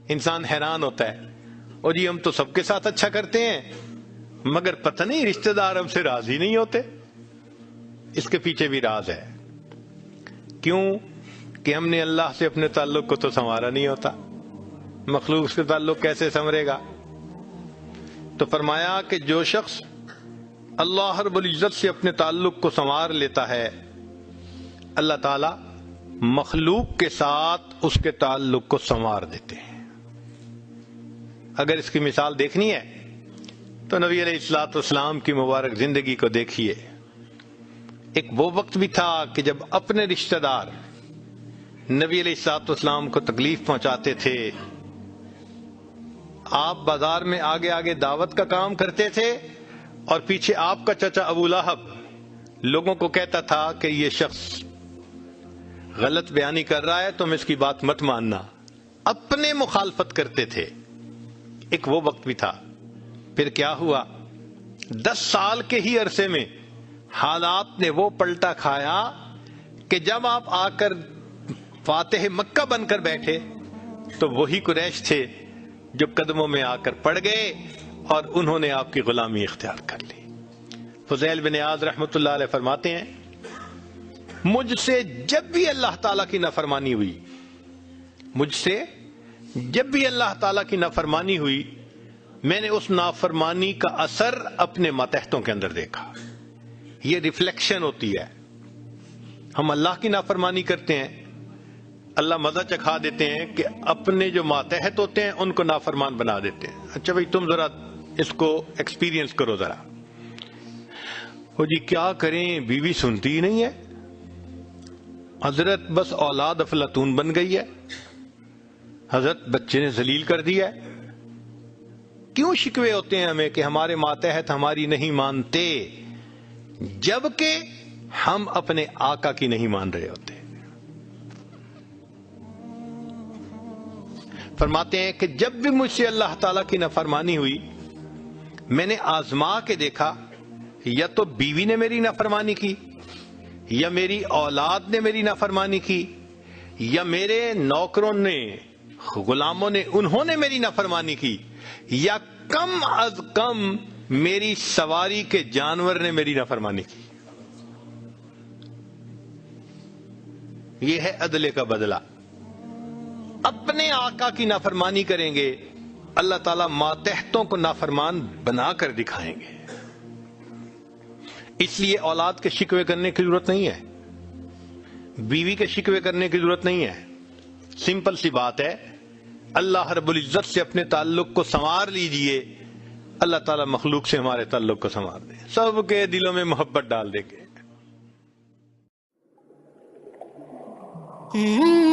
انسان حیران ہوتا ہے، اور جی ہم تو سب کے ساتھ اچھا کرتے ہیں مگر پتہ نہیں رشتہ دار ہم سے راضی نہیں ہوتے۔ اس کے پیچھے بھی راز ہے، کیوں کہ ہم نے اللہ سے اپنے تعلق کو تو سنوارا نہیں ہوتا، مخلوق سے تعلق کیسے سنورے گا؟ تو فرمایا کہ جو شخص اللہ رب العزت سے اپنے تعلق کو سنوار لیتا ہے، اللہ تعالی مخلوق کے ساتھ اس کے تعلق کو سنوار دیتے ہیں۔ اگر اس کی مثال دیکھنی ہے تو نبی علیہ الصلوۃ والسلام کی مبارک زندگی کو دیکھیے۔ ایک وہ وقت بھی تھا کہ جب اپنے رشتہ دار نبی علیہ الصلوۃ والسلام کو تکلیف پہنچاتے تھے، آپ بازار میں آگے آگے دعوت کا کام کرتے تھے اور پیچھے آپ کا چچا ابو لہب لوگوں کو کہتا تھا کہ یہ شخص غلط بیانی کر رہا ہے، تم اس کی بات مت ماننا، اپنے مخالفت کرتے تھے۔ ایک وہ وقت بھی تھا۔ پھر کیا ہوا؟ 10 سال کے ہی عرصے میں حالات نے وہ پلٹا کھایا کہ جب آپ آ کر فاتح مکہ بن کر بیٹھے تو وہی قریش تھے جو قدموں میں آ کر پڑ گئے اور انہوں نے آپ کی غلامی اختیار کر لی۔ فضیل بن عیاض رحمۃ اللہ علیہ فرماتے ہیں، مجھ سے جب بھی اللہ تعالیٰ کی نافرمانی ہوئی، مجھ سے جب بھی اللہ تعالیٰ کی نافرمانی ہوئی، میں نے اس نافرمانی کا اثر اپنے ماتحتوں کے اندر دیکھا۔ یہ ریفلیکشن ہوتی ہے۔ ہم اللہ کی نافرمانی کرتے ہیں، اللہ مزہ چکھا دیتے ہیں کہ اپنے جو ماتحت ہوتے ہیں ان کو نافرمان بنا دیتے ہیں۔ اچھا بھائی تم ذرا اس کو ایکسپیرینس کرو ذرا۔ وہ جی کیا کریں، بیوی سنتی ہی نہیں ہے، حضرت بس اولاد افلاطون بن گئی ہے، حضرت بچے نے ذلیل کر دیا ہے۔ کیوں شکوے ہوتے ہیں ہمیں کہ ہمارے ماتحت ہماری نہیں مانتے، جبکہ ہم اپنے آقا کی نہیں مان رہے ہوتے۔ فرماتے ہیں کہ جب بھی مجھ سے اللہ تعالیٰ کی نافرمانی ہوئی، میں نے آزما کے دیکھا، یا تو بیوی نے میری نافرمانی کی، یا میری اولاد نے میری نافرمانی کی، یا میرے نوکروں نے غلاموں نے انہوں نے میری نافرمانی کی، یا کم از کم میری سواری کے جانور نے میری نافرمانی کی۔ یہ ہے عدل کا بدلہ۔ اپنے آقا کی نافرمانی کریں گے، اللہ تعالیٰ ماتحتوں کو نافرمان بنا کر دکھائیں گے۔ اس لیے اولاد کے شکوے کرنے کی ضرورت نہیں ہے، بیوی کے شکوے کرنے کی ضرورت نہیں ہے۔ سمپل سی بات ہے، اللہ رب العزت سے اپنے تعلق کو سنوار لیجئے، اللہ تعالیٰ مخلوق سے ہمارے تعلق کو سنوار دے، سب کے دلوں میں محبت ڈال دیں گے۔ Mm-hmm.